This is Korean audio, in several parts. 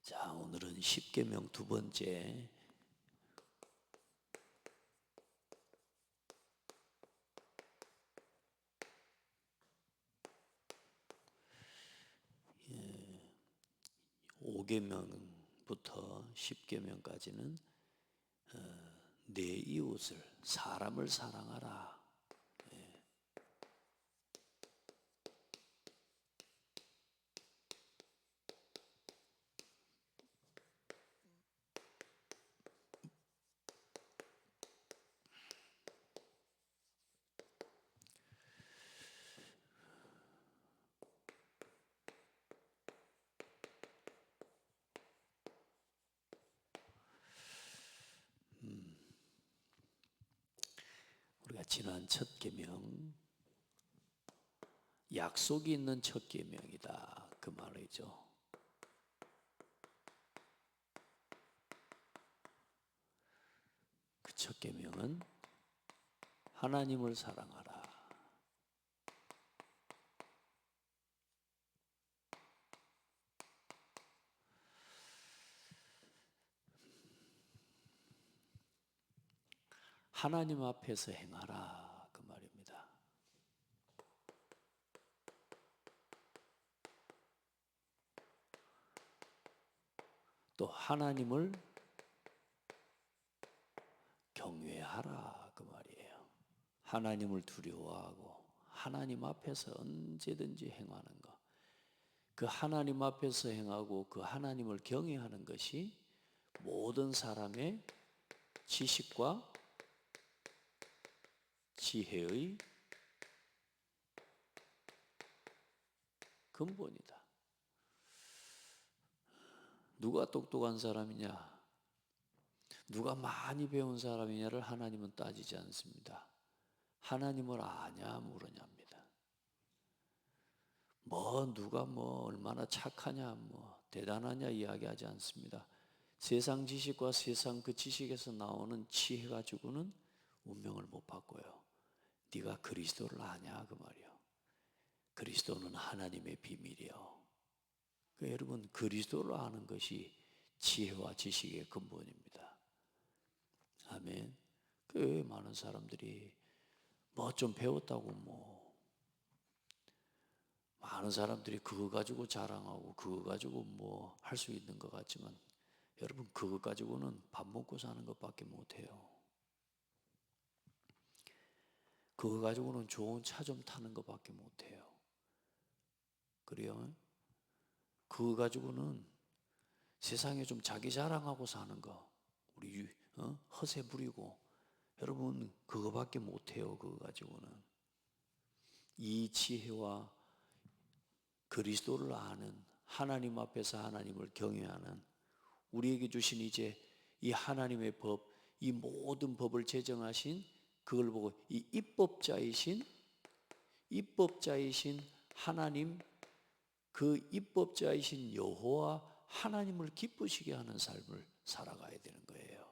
자, 오늘은 십계명 두 번째. 오계명부터 십계명까지는 내 이웃을, 사람을 사랑하라. 우리가 지난 첫 계명, 약속이 있는 첫 계명이다, 그 말이죠. 그 첫 계명은 하나님을 사랑하라. 하나님 앞에서 행하라, 그 말입니다. 또 하나님을 경외하라, 그 말이에요. 하나님을 두려워하고 하나님 앞에서 언제든지 행하는 것, 그 하나님 앞에서 행하고 그 하나님을 경외하는 것이 모든 사람의 지식과 지혜의 근본이다. 누가 똑똑한 사람이냐, 누가 많이 배운 사람이냐를 하나님은 따지지 않습니다. 하나님을 아냐 물으냐입니다. 누가 얼마나 착하냐, 대단하냐 이야기하지 않습니다. 세상 지식과 세상 그 지식에서 나오는 지혜 가지고는 운명을 못 바꿔요. 네가 그리스도를 아냐, 그 말이요. 그리스도는 하나님의 비밀이요. 그러니까 여러분, 그리스도를 아는 것이 지혜와 지식의 근본입니다. 아멘. 그 많은 사람들이 좀 배웠다고 많은 사람들이 그거 가지고 자랑하고 그거 가지고 할 수 있는 것 같지만, 여러분, 그거 가지고는 밥 먹고 사는 것밖에 못해요. 그거 가지고는 좋은 차 좀 타는 것밖에 못해요. 그래요? 그거 가지고는 세상에 좀 자기 자랑하고 사는 거, 우리 허세 부리고, 여러분 그거밖에 못해요. 그거 가지고는. 이 지혜와 그리스도를 아는, 하나님 앞에서 하나님을 경외하는, 우리에게 주신 이제 이 하나님의 법, 이 모든 법을 제정하신, 그걸 보고 이 입법자이신 하나님, 그 입법자이신 여호와 하나님을 기쁘시게 하는 삶을 살아가야 되는 거예요.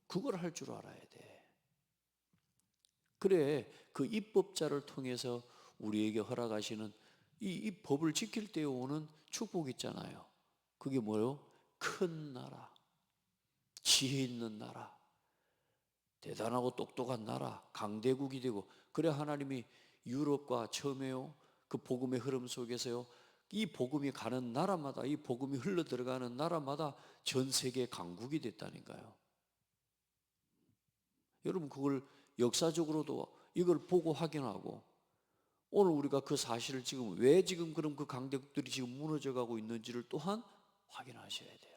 그걸 할 줄 알아야 돼. 그래, 그 입법자를 통해서 우리에게 허락하시는 이 법을 지킬 때 오는 축복이 있잖아요. 그게 뭐예요? 큰 나라, 지혜 있는 나라, 대단하고 똑똑한 나라, 강대국이 되고, 그래 하나님이 유럽과 처음에요, 그 복음의 흐름 속에서요, 이 복음이 가는 나라마다, 이 복음이 흘러 들어가는 나라마다 전 세계 강국이 됐다니까요. 여러분, 그걸 역사적으로도 이걸 보고 확인하고, 오늘 우리가 그 사실을 지금 왜 지금 그럼 그 강대국들이 지금 무너져 가고 있는지를 또한 확인하셔야 돼요.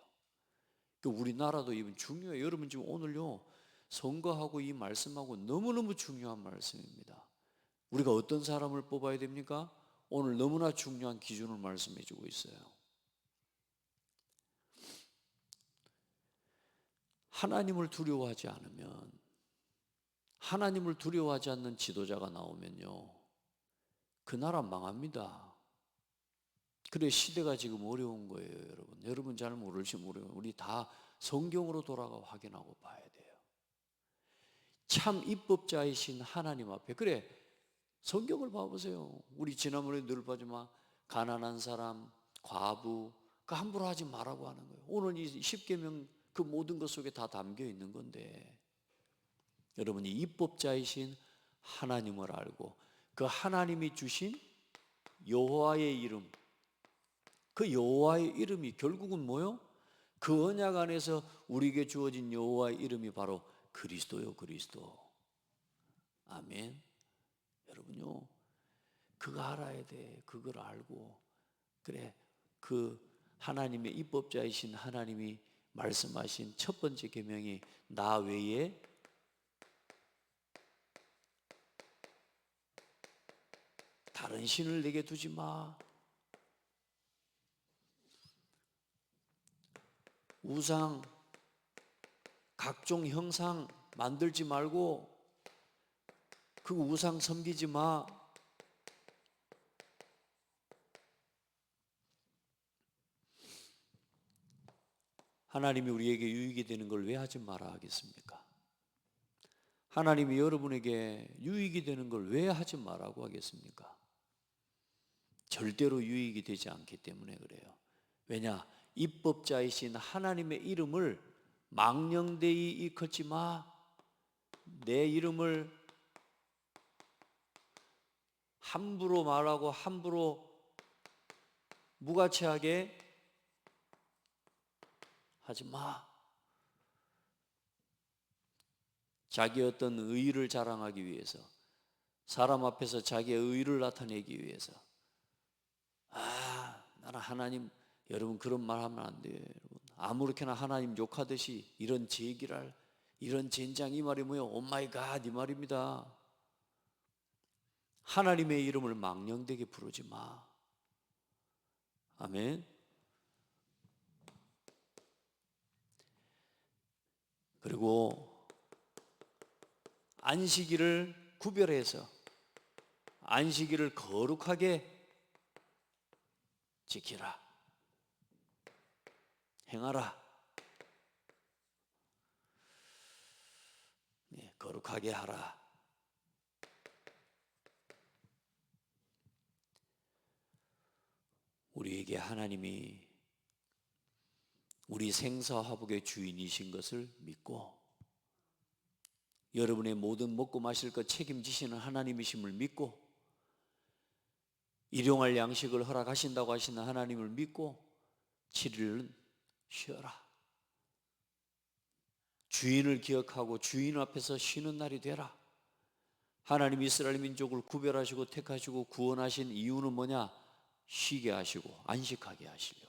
우리나라도 이건 중요해요. 여러분, 지금 오늘요, 선거하고 이 말씀하고 너무너무 중요한 말씀입니다. 우리가 어떤 사람을 뽑아야 됩니까? 오늘 너무나 중요한 기준을 말씀해 주고 있어요. 하나님을 두려워하지 않으면, 하나님을 두려워하지 않는 지도자가 나오면요, 그 나라 망합니다. 그래, 시대가 지금 어려운 거예요, 여러분. 여러분 잘 모를지 모르면 우리 다 성경으로 돌아가 확인하고 봐야 돼요. 참 입법자이신 하나님 앞에, 그래, 성경을 봐보세요. 우리 지난번에 늘 보지만 가난한 사람, 과부, 그 함부로 하지 말라고 하는 거예요. 오늘 이 십계명 그 모든 것 속에 다 담겨 있는 건데, 여러분이 입법자이신 하나님을 알고 그 하나님이 주신 여호와의 이름, 그 여호와의 이름이 결국은 뭐요? 그 언약 안에서 우리에게 주어진 여호와의 이름이 바로 그리스도요, 그리스도. 아멘. 여러분요, 그거 알아야 돼. 그걸 알고, 그래, 그 하나님의 입법자이신 하나님이 말씀하신 첫 번째 계명이 나 외에 다른 신을 내게 두지 마. 우상, 각종 형상 만들지 말고 그 우상 섬기지 마. 하나님이 우리에게 유익이 되는 걸 왜 하지 마라 하겠습니까? 하나님이 여러분에게 유익이 되는 걸 왜 하지 말라고 하겠습니까? 절대로 유익이 되지 않기 때문에 그래요. 왜냐? 입법자이신 하나님의 이름을 망령되이 일컫지 마. 내 이름을 함부로 말하고 함부로 무가치하게 하지 마. 자기 어떤 의의를 자랑하기 위해서, 사람 앞에서 자기의 의의를 나타내기 위해서, 나는 하나님, 여러분 그런 말 하면 안 돼요. 여러분 아무렇게나 하나님 욕하듯이 이런 제기랄, 이런 젠장, 이 말이 뭐예요? 오마이갓 이 말입니다. 하나님의 이름을 망령되게 부르지 마. 아멘. 그리고 안식일을 구별해서 안식일을 거룩하게 지키라, 행하라. 네, 거룩하게 하라. 우리에게 하나님이 우리 생사화복의 주인이신 것을 믿고 여러분의 모든 먹고 마실 것 책임지시는 하나님이심을 믿고 일용할 양식을 허락하신다고 하시는 하나님을 믿고 7일은 쉬어라. 주인을 기억하고 주인 앞에서 쉬는 날이 되라. 하나님 이스라엘 민족을 구별하시고 택하시고 구원하신 이유는 뭐냐? 쉬게 하시고 안식하게 하시려고.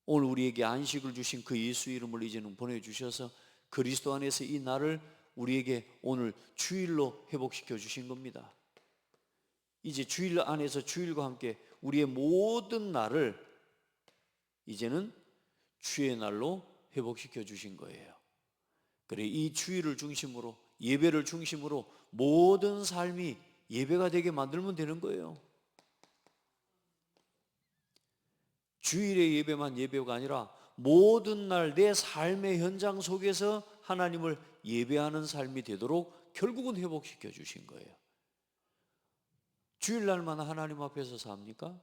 오늘 우리에게 안식을 주신 그 예수 이름을 이제는 보내주셔서 그리스도 안에서 이 날을 우리에게 오늘 주일로 회복시켜 주신 겁니다. 이제 주일 안에서 주일과 함께 우리의 모든 날을 이제는 주의 날로 회복시켜 주신 거예요. 그래, 이 주일을 중심으로, 예배를 중심으로 모든 삶이 예배가 되게 만들면 되는 거예요. 주일의 예배만 예배가 아니라 모든 날 내 삶의 현장 속에서 하나님을 예배하는 삶이 되도록 결국은 회복시켜 주신 거예요. 주일날만 하나님 앞에서 삽니까?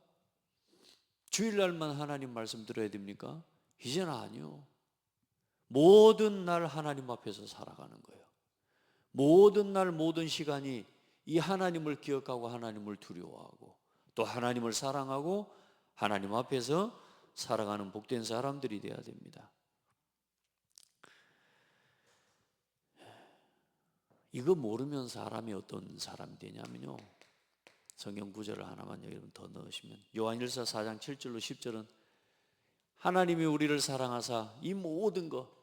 주일날만 하나님 말씀 들어야 됩니까? 이제는 아니요. 모든 날 하나님 앞에서 살아가는 거예요. 모든 날 모든 시간이 이 하나님을 기억하고 하나님을 두려워하고 또 하나님을 사랑하고 하나님 앞에서 살아가는 복된 사람들이 되어야 됩니다. 이거 모르면 사람이 어떤 사람이 되냐면요, 성경 구절을 하나만 여러분 더 넣으시면 요한일서 4장 7절로 10절은 하나님이 우리를 사랑하사 이 모든 것,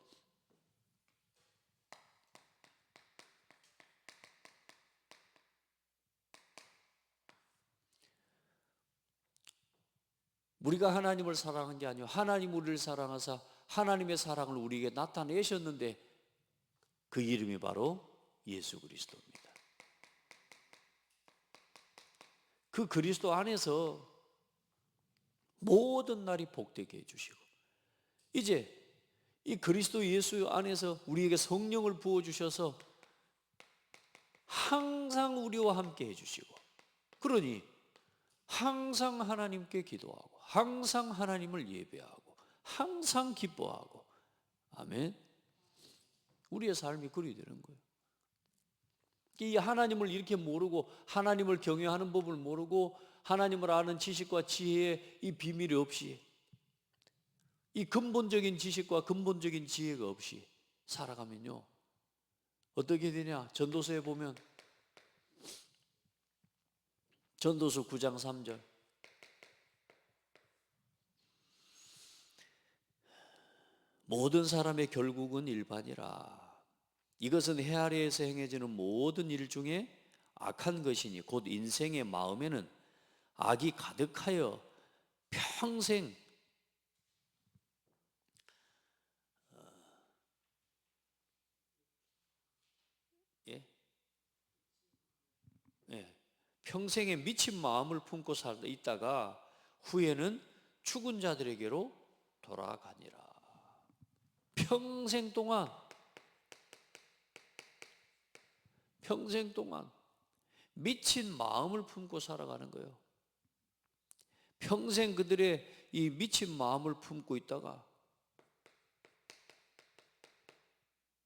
우리가 하나님을 사랑한 게 아니고 하나님 우리를 사랑하사 하나님의 사랑을 우리에게 나타내셨는데 그 이름이 바로 예수 그리스도입니다. 그 그리스도 안에서 모든 날이 복되게 해주시고 이제 이 그리스도 예수 안에서 우리에게 성령을 부어주셔서 항상 우리와 함께 해주시고 그러니 항상 하나님께 기도하고 항상 하나님을 예배하고 항상 기뻐하고. 아멘. 우리의 삶이 그리 되는 거예요. 이 하나님을 이렇게 모르고 하나님을 경외하는 법을 모르고 하나님을 아는 지식과 지혜의 이 비밀이 없이, 이 근본적인 지식과 근본적인 지혜가 없이 살아가면요, 어떻게 되냐? 전도서에 보면 전도서 9장 3절, 모든 사람의 결국은 일반이라. 이것은 해 아래에서 행해지는 모든 일 중에 악한 것이니 곧 인생의 마음에는 악이 가득하여 평생 예? 예. 평생에 미친 마음을 품고 살다 있다가 후에는 죽은 자들에게로 돌아가니라. 평생 동안 미친 마음을 품고 살아가는 거예요. 평생 그들의 이 미친 마음을 품고 있다가,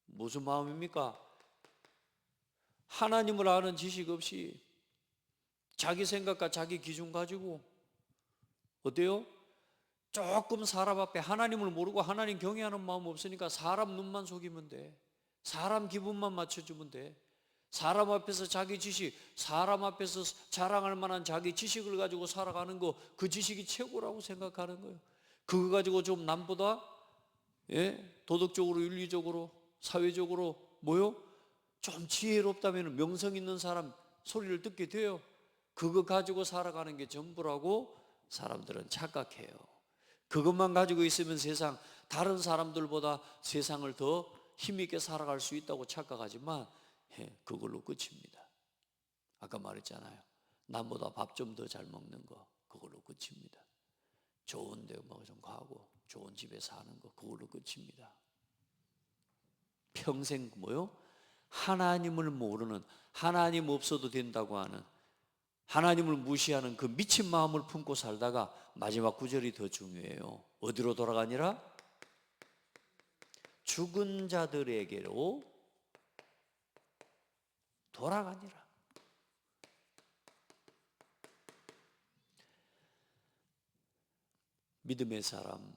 무슨 마음입니까? 하나님을 아는 지식 없이 자기 생각과 자기 기준 가지고 어때요? 조금 사람 앞에 하나님을 모르고 하나님 경외하는 마음 없으니까 사람 눈만 속이면 돼. 사람 기분만 맞춰주면 돼. 사람 앞에서 자기 지식, 사람 앞에서 자랑할 만한 자기 지식을 가지고 살아가는 거, 그 지식이 최고라고 생각하는 거예요. 그거 가지고 좀 남보다 도덕적으로, 윤리적으로, 사회적으로 뭐요? 좀 지혜롭다면 명성 있는 사람 소리를 듣게 돼요. 그거 가지고 살아가는 게 전부라고 사람들은 착각해요. 그것만 가지고 있으면 다른 사람들보다 세상을 더 힘있게 살아갈 수 있다고 착각하지만 그걸로 끝입니다. 아까 말했잖아요. 남보다 밥 좀 더 잘 먹는 거, 그걸로 끝입니다. 좋은 데 뭐 좀 가고 좋은 집에 사는 거, 그걸로 끝입니다. 평생 뭐요? 하나님을 모르는, 하나님 없어도 된다고 하는, 하나님을 무시하는 그 미친 마음을 품고 살다가 마지막 구절이 더 중요해요. 어디로 돌아가니라? 죽은 자들에게로 돌아가니라. 믿음의 사람,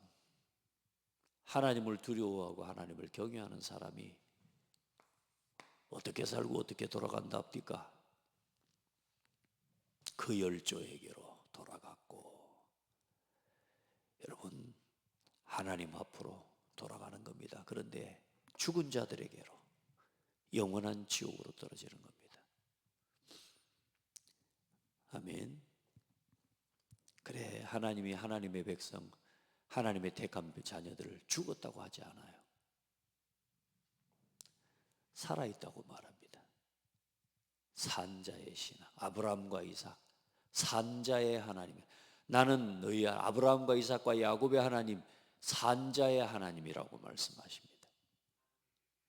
하나님을 두려워하고 하나님을 경외하는 사람이 어떻게 살고 어떻게 돌아간답니까? 그 열조에게로 돌아갔고, 여러분, 하나님 앞으로 돌아가는 겁니다. 그런데 죽은 자들에게로, 영원한 지옥으로 떨어지는 겁니다. 아멘. 그래, 하나님이 하나님의 백성, 하나님의 택한 자녀들을 죽었다고 하지 않아요. 살아있다고 말합니다. 산자의 신앙, 아브라함과 이삭, 산자의 하나님. 나는 너희 아브라함과 이삭과 야곱의 하나님, 산자의 하나님이라고 말씀하십니다.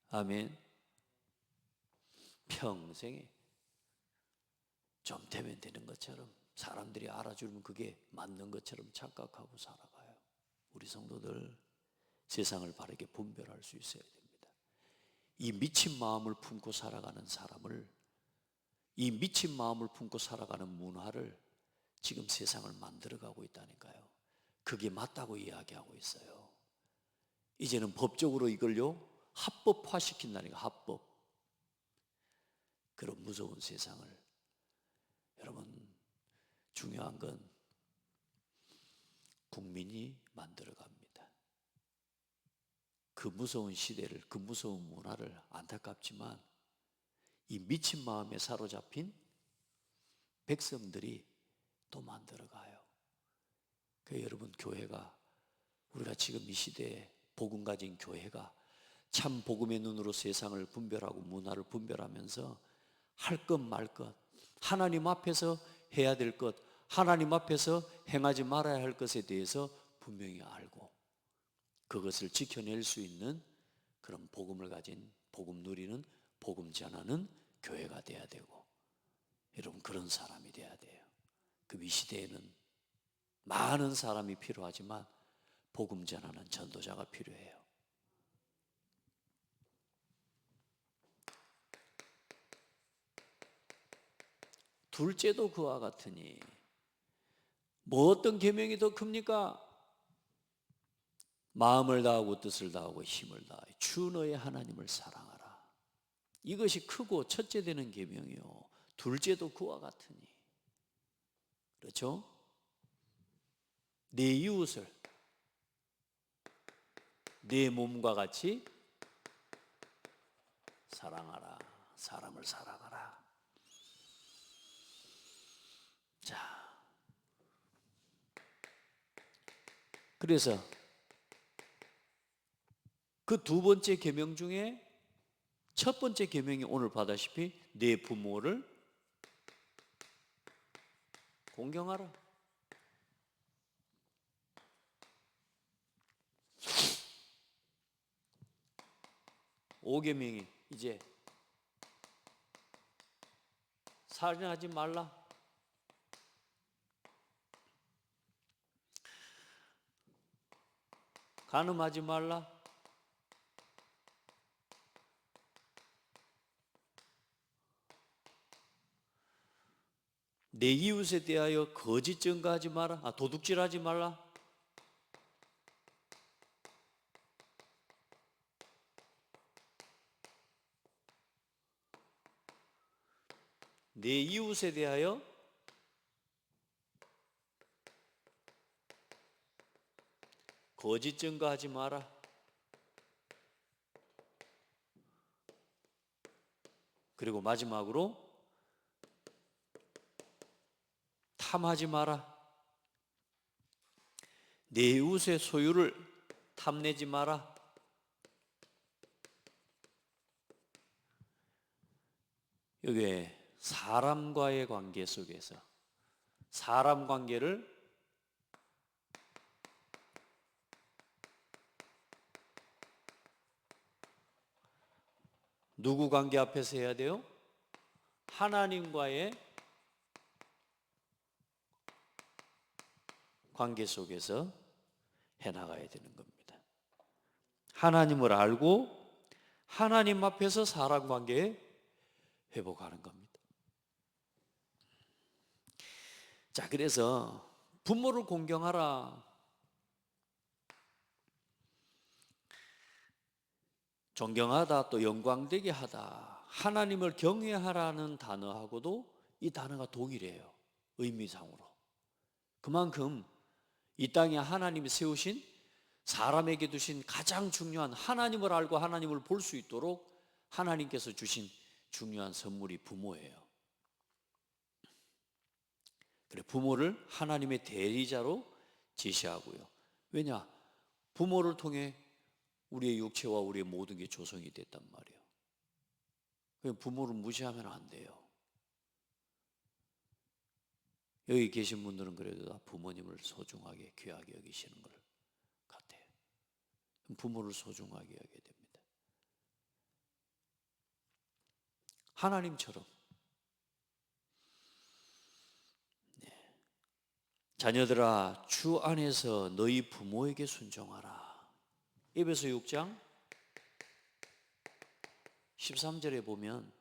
아멘. 평생에 좀 되면 되는 것처럼, 사람들이 알아주면 그게 맞는 것처럼 착각하고 살아가요. 우리 성도들, 세상을 바르게 분별할 수 있어야 됩니다. 이 미친 마음을 품고 살아가는 사람을, 이 미친 마음을 품고 살아가는 문화를 지금 세상을 만들어가고 있다니까요. 그게 맞다고 이야기하고 있어요. 이제는 법적으로 이걸요 합법화시킨다니까. 합법. 그런 무서운 세상을, 여러분, 중요한 건 국민이 만들어갑니다. 그 무서운 시대를, 그 무서운 문화를, 안타깝지만 이 미친 마음에 사로잡힌 백성들이 또 만들어가요. 그래서 여러분, 교회가, 우리가 지금 이 시대에 복음 가진 교회가 참 복음의 눈으로 세상을 분별하고 문화를 분별하면서 할 것 말 것, 하나님 앞에서 해야 될 것, 하나님 앞에서 행하지 말아야 할 것에 대해서 분명히 알고 그것을 지켜낼 수 있는 그런 복음을 가진, 복음 누리는, 복음 전하는 교회가 돼야 되고, 여러분, 그런 사람이 돼야 돼요. 그 이 시대에는 많은 사람이 필요하지만 복음 전하는 전도자가 필요해요. 둘째도 그와 같으니 뭐 어떤 계명이 더 큽니까? 마음을 다하고 뜻을 다하고 힘을 다하여 주 너의 하나님을 사랑하라. 이것이 크고 첫째 되는 계명이요. 둘째도 그와 같으니. 그렇죠? 내 이웃을 내 몸과 같이 사랑하라. 사람을 사랑하라. 자, 그래서 그 두 번째 계명 중에 첫 번째 계명이 오늘 봐다시피 내 부모를 공경하라. 오계명이 이제 살인하지 말라. 간음하지 말라. 내 이웃에 대하여 거짓 증거하지 마라. 도둑질하지 말라. 내 이웃에 대하여 거짓 증거하지 마라. 그리고 마지막으로 탐하지 마라. 내 이웃의 소유를 탐내지 마라. 여기에 사람과의 관계 속에서 사람 관계를 누구 관계 앞에서 해야 돼요? 하나님과의 관계 속에서 해나가야 되는 겁니다. 하나님을 알고 하나님 앞에서 사람 관계에 회복하는 겁니다. 자, 그래서 부모를 공경하라. 존경하다, 또 영광되게 하다, 하나님을 경외하라는 단어하고도 이 단어가 동일해요. 의미상으로. 그만큼 이 땅에 하나님이 세우신, 사람에게 두신 가장 중요한, 하나님을 알고 하나님을 볼 수 있도록 하나님께서 주신 중요한 선물이 부모예요. 그래, 부모를 하나님의 대리자로 제시하고요. 왜냐? 부모를 통해 우리의 육체와 우리의 모든 게 조성이 됐단 말이에요. 부모를 무시하면 안 돼요. 여기 계신 분들은 그래도 다 부모님을 소중하게 귀하게 여기시는 것 같아요. 부모를 소중하게 여겨야 됩니다. 하나님처럼. 자녀들아, 주 안에서 너희 부모에게 순종하라. 에베소 6장 13절에 보면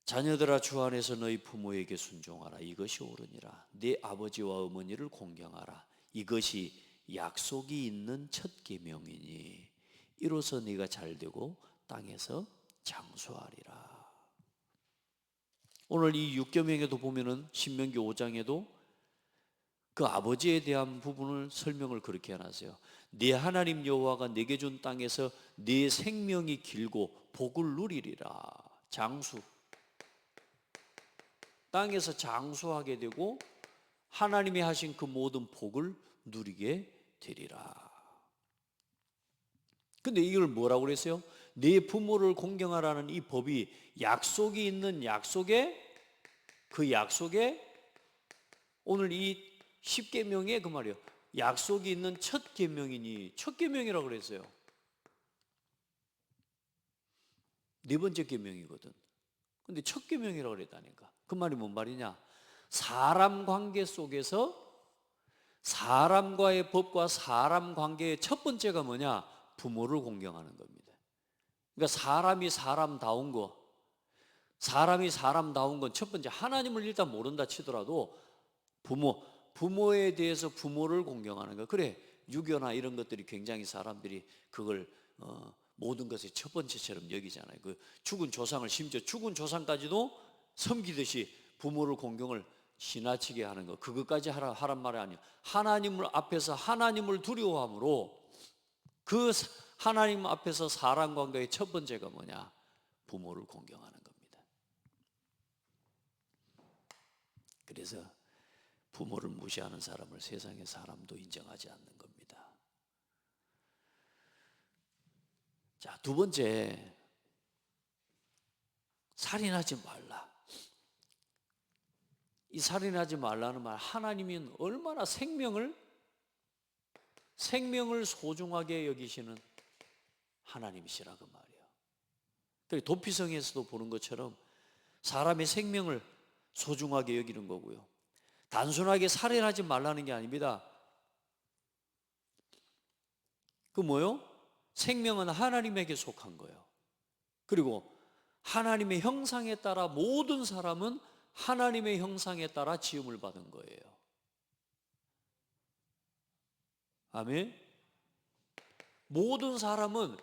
자녀들아, 주 안에서 너희 부모에게 순종하라. 이것이 옳으니라. 네 아버지와 어머니를 공경하라. 이것이 약속이 있는 첫 계명이니 이로써 네가 잘되고 땅에서 장수하리라. 오늘 이 6계명에도 보면은 신명기 5장에도 그 아버지에 대한 부분을 설명을 그렇게 해놨어요. 네 하나님 여호와가 네게 준 땅에서 네 생명이 길고 복을 누리리라. 장수. 땅에서 장수하게 되고 하나님이 하신 그 모든 복을 누리게 되리라. 근데 이걸 뭐라고 그랬어요? 네 부모를 공경하라는 이 법이 약속이 있는 약속에, 그 약속에 오늘 이 10계명에 그 말이에요. 약속이 있는 첫 계명이니, 첫 계명이라고 그랬어요. 네 번째 계명이거든. 근데 첫 계명이라고 그랬다니까. 그 말이 뭔 말이냐? 사람 관계 속에서 사람과의 법과 사람 관계의 첫 번째가 뭐냐? 부모를 공경하는 겁니다. 그러니까 사람이 사람다운 건 첫 번째, 하나님을 일단 모른다 치더라도 부모에 대해서 부모를 공경하는 거. 그래, 유교나 이런 것들이 굉장히 사람들이 그걸 모든 것의 첫 번째처럼 여기잖아요. 그 죽은 조상을, 심지어 죽은 조상까지도 섬기듯이 부모를 공경을 지나치게 하는 거, 그것까지 하란 말이 아니에요. 하나님을 앞에서 하나님을 두려워함으로 그 하나님 앞에서 사람 관계의 첫 번째가 뭐냐? 부모를 공경하는 겁니다. 그래서 부모를 무시하는 사람을 세상의 사람도 인정하지 않는 겁니다. 자, 두 번째, 살인하지 말라. 이 살인하지 말라는 말, 하나님이 얼마나 생명을 소중하게 여기시는 하나님이시라 그 말이에요. 그리고 도피성에서도 보는 것처럼 사람의 생명을 소중하게 여기는 거고요. 단순하게 살인하지 말라는 게 아닙니다. 그 뭐요? 생명은 하나님에게 속한 거예요. 그리고 하나님의 형상에 따라 모든 사람은 하나님의 형상에 따라 지음을 받은 거예요. 아멘. 모든 사람은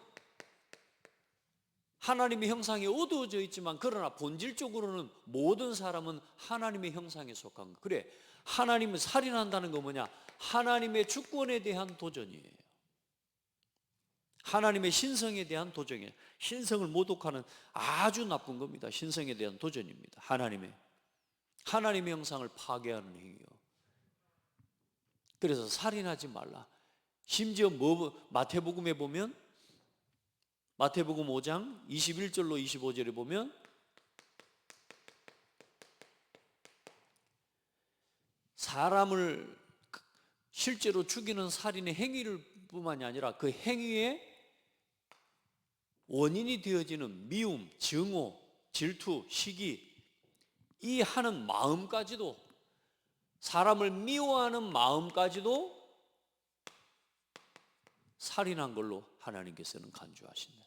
하나님의 형상에 어두워져 있지만, 그러나 본질적으로는 모든 사람은 하나님의 형상에 속한 거예요. 그래, 하나님을 살인한다는 거 뭐냐? 하나님의 주권에 대한 도전이에요. 하나님의 신성에 대한 도전이에요. 신성을 모독하는 아주 나쁜 겁니다. 신성에 대한 도전입니다. 하나님의 형상을 파괴하는 행위요. 그래서 살인하지 말라. 심지어 마태복음에 보면, 마태복음 5장 21절로 25절에 보면 사람을 실제로 죽이는 살인의 행위를 뿐만이 아니라 그 행위의 원인이 되어지는 미움, 증오, 질투, 시기, 이 하는 마음까지도, 사람을 미워하는 마음까지도 살인한 걸로 하나님께서는 간주하신다.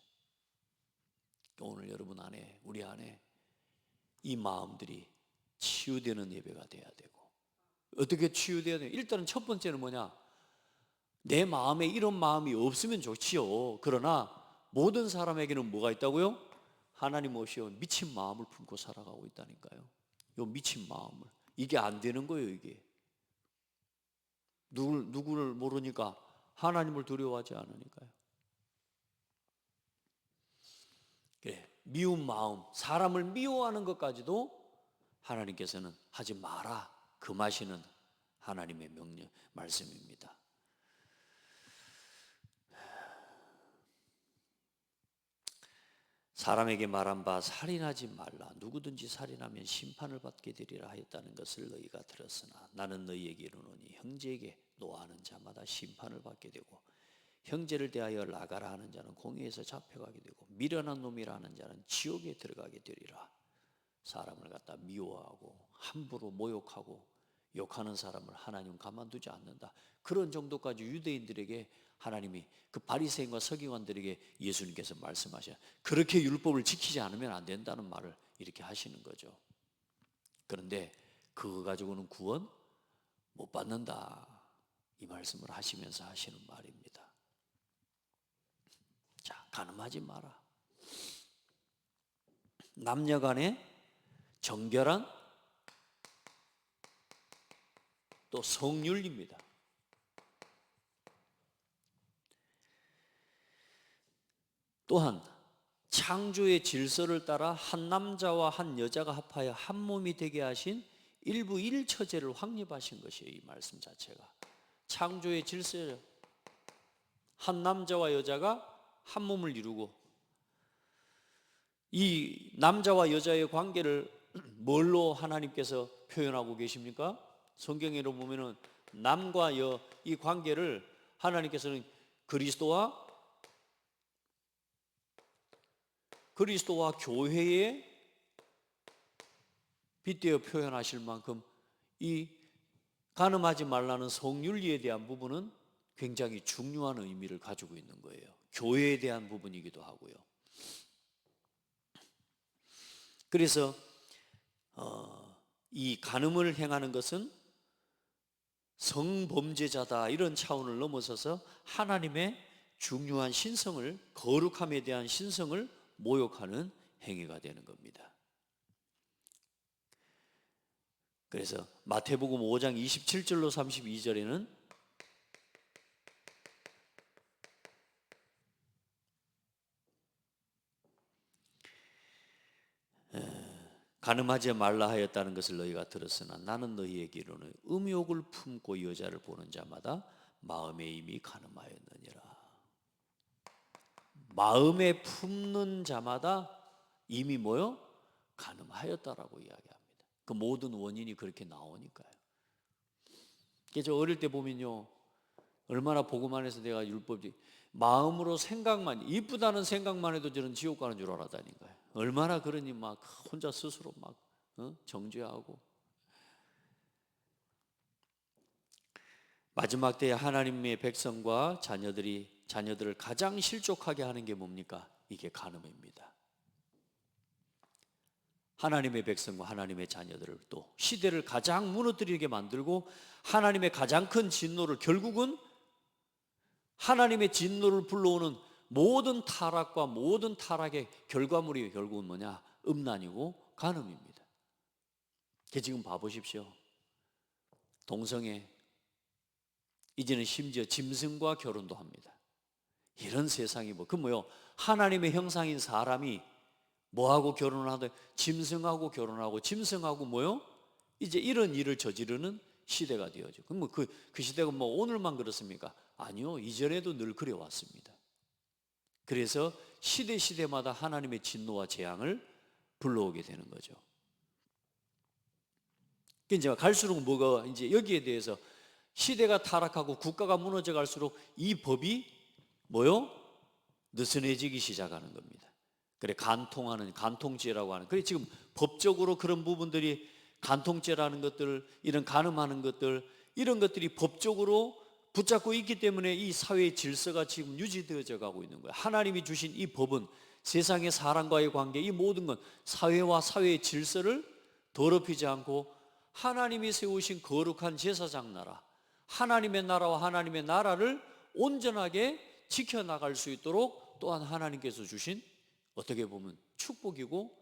오늘 여러분 안에, 우리 안에 이 마음들이 치유되는 예배가 돼야 되고, 어떻게 치유돼야 돼요? 일단은 첫 번째는 뭐냐? 내 마음에 이런 마음이 없으면 좋지요. 그러나 모든 사람에게는 뭐가 있다고요? 하나님 없이 미친 마음을 품고 살아가고 있다니까요. 요 미친 마음을, 이게 안 되는 거예요. 이게 누구를 모르니까, 하나님을 두려워하지 않으니까요. 그래, 미운 마음, 사람을 미워하는 것까지도 하나님께서는 하지 마라, 금하시는 하나님의 명령 말씀입니다. 사람에게 말한 바 살인하지 말라. 누구든지 살인하면 심판을 받게 되리라 하였다는 것을 너희가 들었으나 나는 너희에게 이르노니 형제에게 노하는 자마다 심판을 받게 되고, 형제를 대하여 나가라 하는 자는 공의에서 잡혀가게 되고, 미련한 놈이라 하는 자는 지옥에 들어가게 되리라. 사람을 갖다 미워하고 함부로 모욕하고 욕하는 사람을 하나님은 가만두지 않는다. 그런 정도까지 유대인들에게 하나님이, 그 바리새인과 서기관들에게 예수님께서 말씀하셔요. 그렇게 율법을 지키지 않으면 안 된다는 말을 이렇게 하시는 거죠. 그런데 그거 가지고는 구원 못 받는다, 이 말씀을 하시면서 하시는 말입니다. 자, 간음하지 마라. 남녀 간에 정결한 또 성윤리입니다. 또한 창조의 질서를 따라 한 남자와 한 여자가 합하여 한 몸이 되게 하신 일부 일처제를 확립하신 것이에요. 이 말씀 자체가 창조의 질서를, 한 남자와 여자가 한 몸을 이루고, 이 남자와 여자의 관계를 뭘로 하나님께서 표현하고 계십니까? 성경에 보면은 남과 여, 이 관계를 하나님께서는 그리스도와 교회에 빗대어 표현하실 만큼 이 간음하지 말라는 성윤리에 대한 부분은 굉장히 중요한 의미를 가지고 있는 거예요. 교회에 대한 부분이기도 하고요. 그래서 이 간음을 행하는 것은 성범죄자다 이런 차원을 넘어서서 하나님의 중요한 신성을, 거룩함에 대한 신성을 모욕하는 행위가 되는 겁니다. 그래서 마태복음 5장 27절로 32절에는 간음하지 말라 하였다는 것을 너희가 들었으나 나는 너희에게 이르노니 음욕을 품고 여자를 보는 자마다 마음에 이미 간음하였느니라. 마음에 품는 자마다 이미 뭐요? 간음하였다라고 이야기합니다. 그 모든 원인이 그렇게 나오니까요. 저 어릴 때 보면요, 얼마나 복음 안에서 내가 율법이 마음으로 생각만, 이쁘다는 생각만 해도 저는 지옥 가는 줄 알았다니까요. 얼마나 그러니 막 혼자 스스로 막 정죄하고. 마지막 때에 하나님의 백성과 자녀들을 가장 실족하게 하는 게 뭡니까? 이게 간음입니다. 하나님의 백성과 하나님의 자녀들을 또 시대를 가장 무너뜨리게 만들고 하나님의 가장 큰 진노를, 결국은 하나님의 진노를 불러오는 모든 타락과 모든 타락의 결과물이 결국은 뭐냐? 음란이고 간음입니다. 지금 봐보십시오. 동성애, 이제는 심지어 짐승과 결혼도 합니다. 이런 세상이 하나님의 형상인 사람이 뭐하고 결혼을 하든 짐승하고 결혼하고 짐승하고 이제 이런 일을 저지르는 시대가 되어져. 그럼 그 시대가 오늘만 그렇습니까? 아니요, 이전에도 늘 그래왔습니다. 그래서 시대마다 하나님의 진노와 재앙을 불러오게 되는 거죠. 이제 갈수록 이제 여기에 대해서 시대가 타락하고 국가가 무너져 갈수록 이 법이 느슨해지기 시작하는 겁니다. 그래, 간통죄라고 하는. 그래, 지금 법적으로 그런 부분들이 간통죄라는 것들, 이런 간음하는 것들, 이런 것들이 법적으로 붙잡고 있기 때문에 이 사회의 질서가 지금 유지되어져 가고 있는 거예요. 하나님이 주신 이 법은 세상의 사람과의 관계, 이 모든 건 사회와 사회의 질서를 더럽히지 않고 하나님이 세우신 거룩한 제사장 나라, 하나님의 나라와 하나님의 나라를 온전하게 지켜나갈 수 있도록 또한 하나님께서 주신, 어떻게 보면 축복이고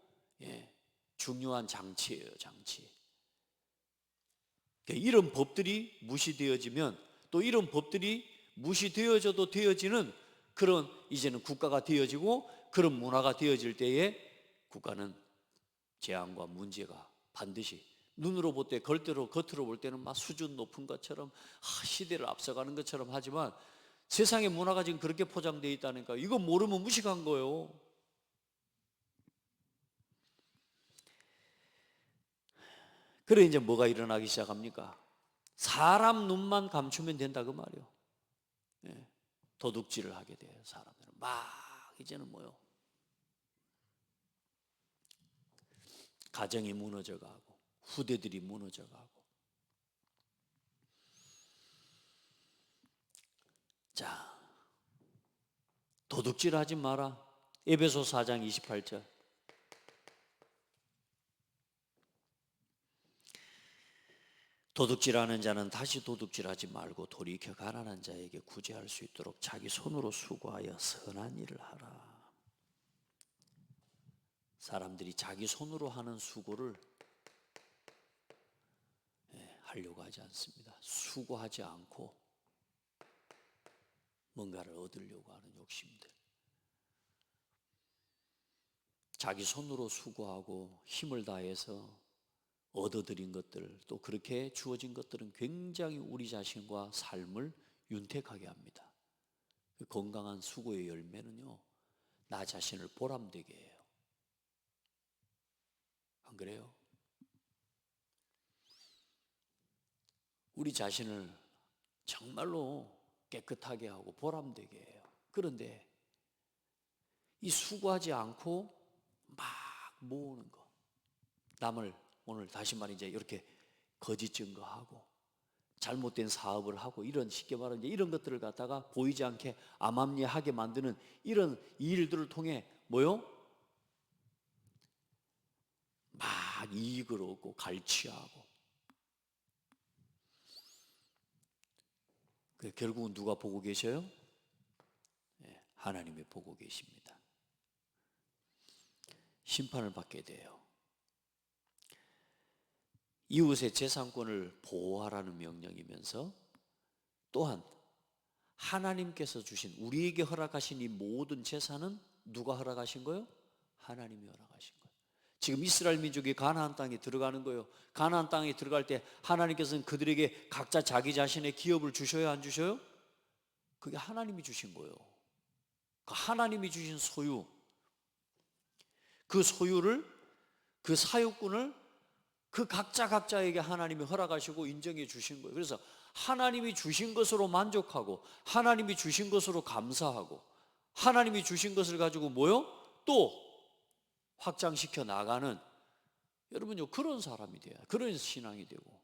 중요한 장치예요, 장치. 이런 법들이 무시되어지면, 또 이런 법들이 무시되어져도 되어지는 그런 이제는 국가가 되어지고 그런 문화가 되어질 때에 국가는 재앙과 문제가 반드시 눈으로 볼 때, 겉으로 볼 때는 막 수준 높은 것처럼 시대를 앞서가는 것처럼 하지만 세상의 문화가 지금 그렇게 포장되어 있다니까. 이거 모르면 무식한 거예요. 그래, 이제 뭐가 일어나기 시작합니까? 사람 눈만 감추면 된다 그 말이에요. 도둑질을 하게 돼요. 사람들은 막 이제는 가정이 무너져가고 후대들이 무너져가고. 자, 도둑질하지 마라. 에베소 4장 28절. 도둑질하는 자는 다시 도둑질하지 말고 돌이켜 가난한 자에게 구제할 수 있도록 자기 손으로 수고하여 선한 일을 하라. 사람들이 자기 손으로 하는 수고를 하려고 하지 않습니다. 수고하지 않고 뭔가를 얻으려고 하는 욕심들. 자기 손으로 수고하고 힘을 다해서 얻어들인 것들, 또 그렇게 주어진 것들은 굉장히 우리 자신과 삶을 윤택하게 합니다. 건강한 수고의 열매는요, 나 자신을 보람되게 해요. 안 그래요? 우리 자신을 정말로 깨끗하게 하고 보람되게 해요. 그런데 이 수고하지 않고 막 모으는 거, 남을, 오늘 다시 말해 이제 이렇게 거짓 증거하고 잘못된 사업을 하고 이런 쉽게 말하면 이런 것들을 갖다가 보이지 않게 암암리하게 만드는 이런 일들을 통해 뭐요? 막 이익을 얻고 갈취하고 결국은 누가 보고 계셔요? 하나님이 보고 계십니다. 심판을 받게 돼요. 이웃의 재산권을 보호하라는 명령이면서 또한 하나님께서 주신 우리에게 허락하신 이 모든 재산은 누가 허락하신 거예요? 하나님이 허락하신 거예요. 지금 이스라엘 민족이 가나안 땅에 들어가는 거예요. 가나안 땅에 들어갈 때 하나님께서는 그들에게 각자 자기 자신의 기업을 주셔요, 안 주셔요? 그게 하나님이 주신 거예요. 하나님이 주신 소유, 그 소유를, 그 사유권을 그 각자에게 하나님이 허락하시고 인정해 주신 거예요. 그래서 하나님이 주신 것으로 만족하고 하나님이 주신 것으로 감사하고 하나님이 주신 것을 가지고 뭐요? 또 확장시켜 나가는 여러분요 그런 사람이 돼야 그런 신앙이 되고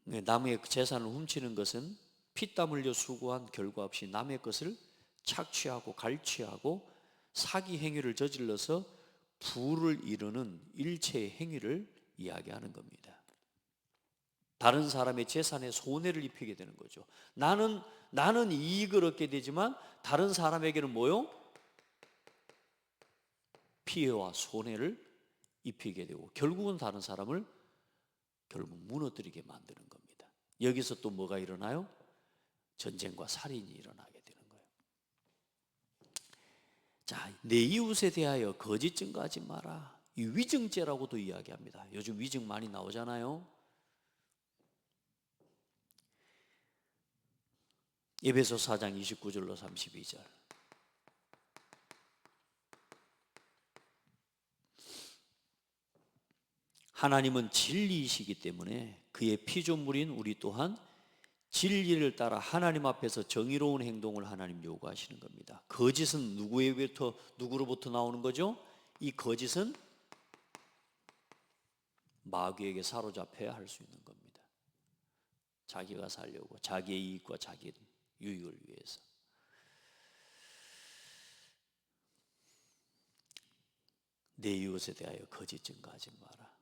남의 재산을 훔치는 것은 피땀 흘려 수고한 결과 없이 남의 것을 착취하고 갈취하고 사기 행위를 저질러서 부를 이루는 일체의 행위를 이야기하는 겁니다. 다른 사람의 재산에 손해를 입히게 되는 거죠. 나는 이익을 얻게 되지만 다른 사람에게는 뭐요? 피해와 손해를 입히게 되고 결국은 다른 사람을 결국 무너뜨리게 만드는 겁니다. 여기서 또 뭐가 일어나요? 전쟁과 살인이 일어나게 되는 거예요. 자, 내 이웃에 대하여 거짓 증거하지 마라. 이 위증죄라고도 이야기합니다. 요즘 위증 많이 나오잖아요. 에베소 4장 29절로 32절. 하나님은 진리이시기 때문에 그의 피조물인 우리 또한 진리를 따라 하나님 앞에서 정의로운 행동을 하나님 요구하시는 겁니다. 거짓은 누구로부터 나오는 거죠? 이 거짓은 마귀에게 사로잡혀야 할 수 있는 겁니다. 자기가 살려고 자기의 이익과 자기의 유익을 위해서. 내 이웃에 대하여 거짓 증거하지 마라.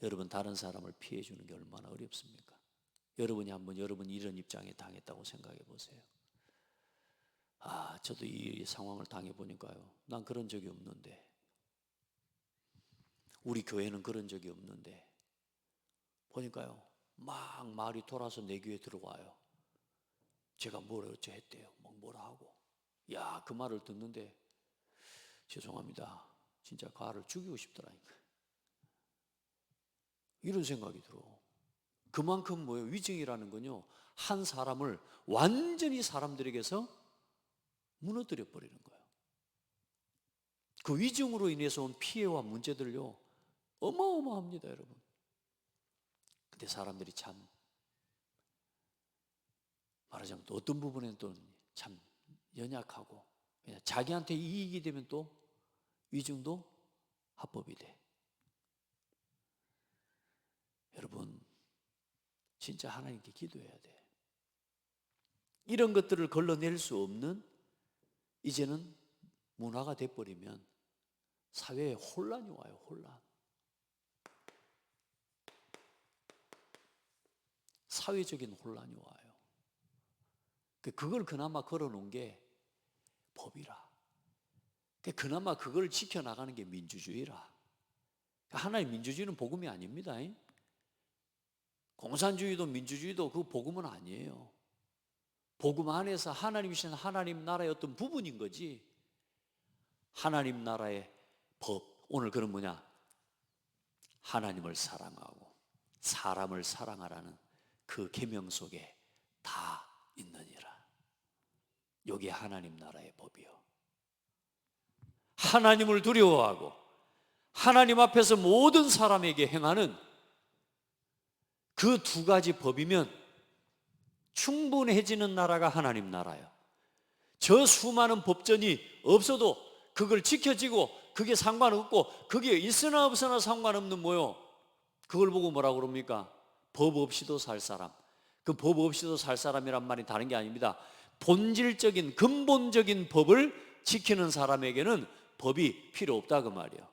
여러분 다른 사람을 피해 주는 게 얼마나 어렵습니까? 여러분이 한번 여러분 이런 입장에 당했다고 생각해 보세요. 아, 저도 이 상황을 당해 보니까요. 난 그런 적이 없는데. 우리 교회는 그런 적이 없는데. 보니까요. 막 말이 돌아서 내 귀에 들어와요. 제가 뭘 어쩌했대요. 막 뭐라 하고. 야, 그 말을 듣는데 죄송합니다. 진짜 가를 죽이고 싶더라니까. 이런 생각이 들어. 그만큼 뭐예요? 위증이라는 건요. 한 사람을 완전히 사람들에게서 무너뜨려 버리는 거예요. 그 위증으로 인해서 온 피해와 문제들요. 어마어마합니다, 여러분. 근데 사람들이 참 말하자면 또 어떤 부분에는 또 참 연약하고 자기한테 이익이 되면 또 위증도 합법이 돼. 여러분 진짜 하나님께 기도해야 돼. 이런 것들을 걸러낼 수 없는 이제는 문화가 돼버리면 사회에 혼란이 와요. 혼란. 사회적인 혼란이 와요. 그걸 그나마 걸어놓은 게 법이라. 그나마 그걸 지켜나가는 게 민주주의라. 하나의 민주주의는 복음이 아닙니다. 공산주의도 민주주의도 그 복음은 아니에요. 복음 안에서 하나님이신 하나님 나라의 어떤 부분인 거지. 하나님 나라의 법, 오늘 그런 뭐냐? 하나님을 사랑하고 사람을 사랑하라는 그 계명 속에 다 있느니라. 여기 하나님 나라의 법이요. 하나님을 두려워하고 하나님 앞에서 모든 사람에게 행하는 그 두 가지 법이면 충분해지는 나라가 하나님 나라예요. 저 수많은 법전이 없어도 그걸 지켜지고 그게 상관없고 그게 있으나 없으나 상관없는 뭐요? 그걸 보고 뭐라고 그럽니까? 법 없이도 살 사람. 그 법 없이도 살 사람이란 말이 다른 게 아닙니다. 본질적인 근본적인 법을 지키는 사람에게는 법이 필요 없다 그 말이에요.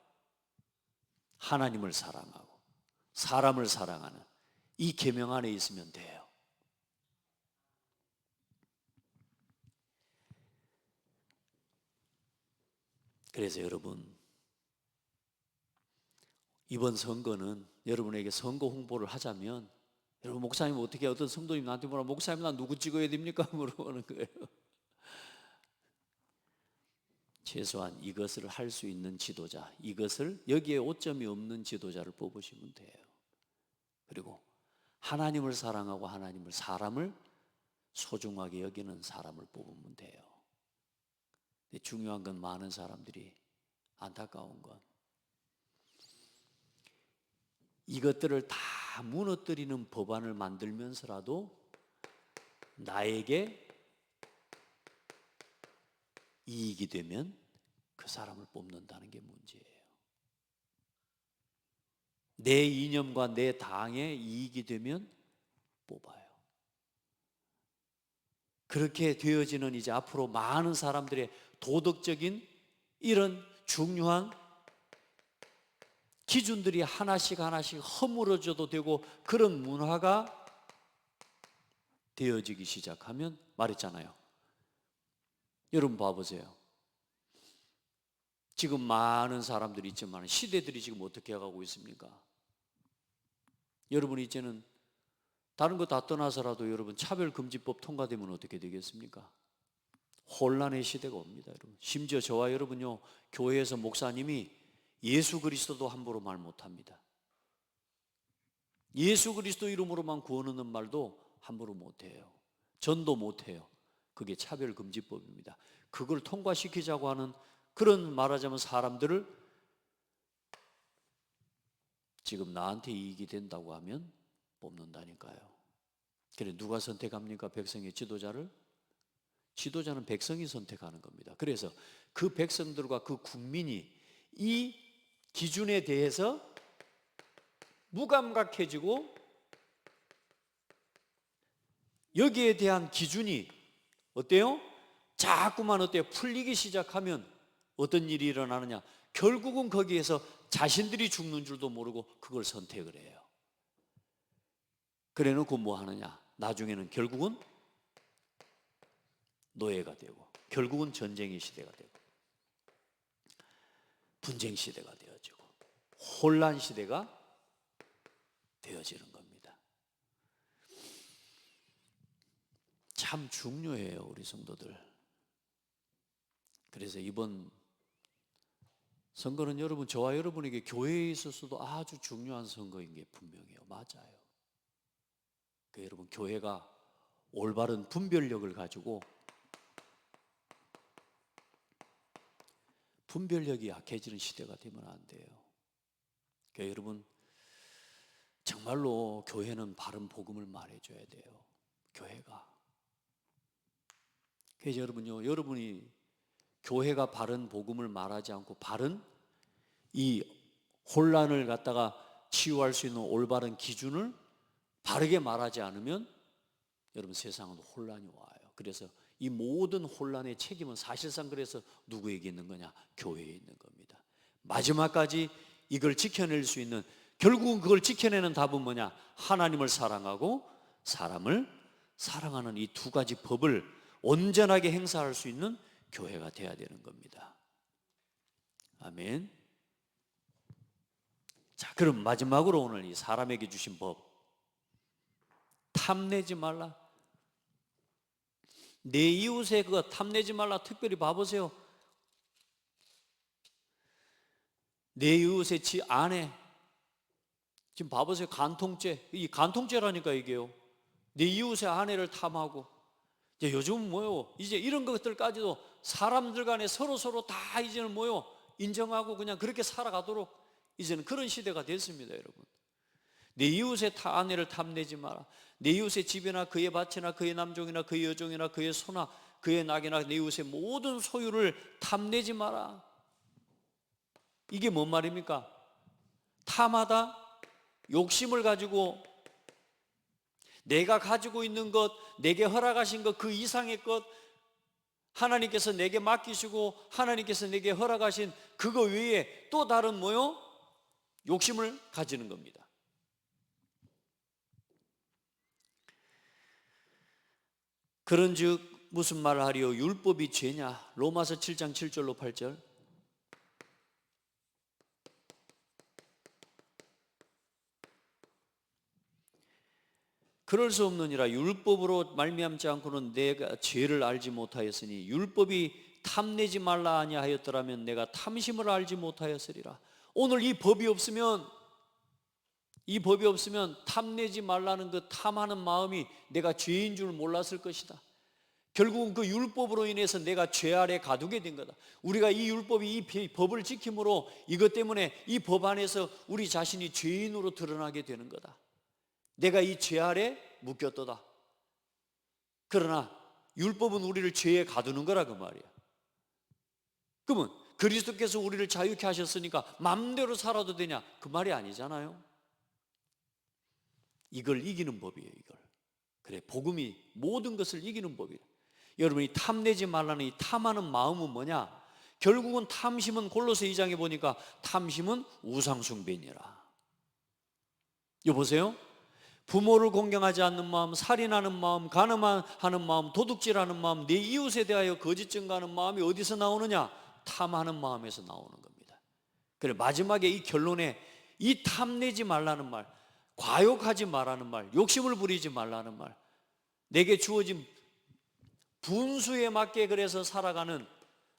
하나님을 사랑하고 사람을 사랑하는 이 계명 안에 있으면 돼요. 그래서 여러분, 이번 선거는 여러분에게 선거 홍보를 하자면, 여러분 목사님 어떻게, 어떤 성도님 나한테 물어, 목사님 나 누구 찍어야 됩니까? 물어보는 거예요. 최소한 이것을 할 수 있는 지도자, 이것을 여기에 오점이 없는 지도자를 뽑으시면 돼요. 그리고 하나님을 사랑하고 하나님을, 사람을 소중하게 여기는 사람을 뽑으면 돼요. 근데 중요한 건, 많은 사람들이, 안타까운 건 이것들을 다 무너뜨리는 법안을 만들면서라도 나에게 이익이 되면 그 사람을 뽑는다는 게 문제예요. 내 이념과 내 당에 이익이 되면 뽑아요. 그렇게 되어지는 이제 앞으로 많은 사람들의 도덕적인 이런 중요한 기준들이 하나씩 하나씩 허물어져도 되고, 그런 문화가 되어지기 시작하면, 말했잖아요. 여러분 봐보세요. 지금 많은 사람들이 있지만 시대들이 지금 어떻게 가고 있습니까? 여러분 이제는 다른 거 다 떠나서라도 여러분 차별금지법 통과되면 어떻게 되겠습니까? 혼란의 시대가 옵니다, 여러분. 심지어 저와 여러분요, 교회에서 목사님이 예수 그리스도도 함부로 말 못합니다. 예수 그리스도 이름으로만 구원 얻는 말도 함부로 못해요. 전도 못해요. 그게 차별금지법입니다. 그걸 통과시키자고 하는 그런, 말하자면 사람들을 지금 나한테 이익이 된다고 하면 뽑는다니까요. 그래, 누가 선택합니까? 백성의 지도자를? 지도자는 백성이 선택하는 겁니다. 그래서 그 백성들과 그 국민이 이 기준에 대해서 무감각해지고, 여기에 대한 기준이 어때요? 자꾸만 어때요? 풀리기 시작하면 어떤 일이 일어나느냐? 결국은 거기에서 자신들이 죽는 줄도 모르고 그걸 선택을 해요. 그래 놓고 뭐 하느냐? 나중에는 결국은 노예가 되고, 결국은 전쟁의 시대가 되고, 분쟁 시대가 되어지고, 혼란 시대가 되어지는 겁니다. 참 중요해요, 우리 성도들. 그래서 이번 선거는 여러분, 저와 여러분에게 교회에 있어서도 아주 중요한 선거인 게 분명해요. 맞아요. 여러분, 교회가 올바른 분별력을 가지고, 분별력이 약해지는 시대가 되면 안 돼요. 그러니까 여러분, 정말로 교회는 바른 복음을 말해줘야 돼요. 교회가. 그래서 여러분요, 여러분이 교회가 바른 복음을 말하지 않고 바른 이 혼란을 갖다가 치유할 수 있는 올바른 기준을 바르게 말하지 않으면 여러분, 세상은 혼란이 와요. 그래서 이 모든 혼란의 책임은 사실상 그래서 누구에게 있는 거냐? 교회에 있는 겁니다. 마지막까지 이걸 지켜낼 수 있는, 결국은 그걸 지켜내는 답은 뭐냐? 하나님을 사랑하고 사람을 사랑하는 이 두 가지 법을 온전하게 행사할 수 있는 교회가 돼야 되는 겁니다. 아멘. 자, 그럼 마지막으로 오늘 이 사람에게 주신 법, 탐내지 말라. 내 이웃의 그거 탐내지 말라. 특별히 봐보세요. 내 이웃의 지 아내, 지금 봐보세요. 간통죄, 이 간통죄라니까 이게요. 내 이웃의 아내를 탐하고, 이제 요즘은 뭐요? 이제 이런 것들까지도 사람들 간에 서로 다 이제는 뭐요? 인정하고 그냥 그렇게 살아가도록 이제는 그런 시대가 됐습니다, 여러분. 내 이웃의 아내를 탐내지 마라. 내 이웃의 집이나 그의 밭이나 그의 남종이나 그의 여종이나 그의 소나 그의 낙이나 내 이웃의 모든 소유를 탐내지 마라. 이게 뭔 말입니까? 탐하다, 욕심을 가지고 내가 가지고 있는 것, 내게 허락하신 것, 그 이상의 것, 하나님께서 내게 맡기시고 하나님께서 내게 허락하신 그거 외에 또 다른 뭐요? 욕심을 가지는 겁니다. 그런즉 무슨 말을 하리요? 율법이 죄냐? 로마서 7장 7절로 8절. 그럴 수 없느니라. 율법으로 말미암지 않고는 내가 죄를 알지 못하였으니 율법이 탐내지 말라 아니하였더라면 내가 탐심을 알지 못하였으리라. 오늘 이 법이 없으면 탐내지 말라는 그 탐하는 마음이 내가 죄인 줄 몰랐을 것이다. 결국은 그 율법으로 인해서 내가 죄 아래 가두게 된 거다. 우리가 이 율법이 이 법을 지킴으로 이것 때문에 이 법 안에서 우리 자신이 죄인으로 드러나게 되는 거다. 내가 이 죄 아래 묶였도다. 그러나 율법은 우리를 죄에 가두는 거라 그 말이야. 그러면 그리스도께서 우리를 자유케 하셨으니까 마음대로 살아도 되냐? 그 말이 아니잖아요. 이걸 이기는 법이에요. 이걸. 그래, 복음이 모든 것을 이기는 법이에요. 여러분이 탐내지 말라는 이 탐하는 마음은 뭐냐? 결국은 탐심은 골로새 2장에 보니까 탐심은 우상숭배니라. 이거 보세요. 부모를 공경하지 않는 마음, 살인하는 마음, 간음하는 마음, 도둑질하는 마음, 내 이웃에 대하여 거짓 증거하는 마음이 어디서 나오느냐? 탐하는 마음에서 나오는 겁니다. 그래, 마지막에 이 결론에 이 탐내지 말라는 말, 과욕하지 말라는 말, 욕심을 부리지 말라는 말, 내게 주어진 분수에 맞게 그래서 살아가는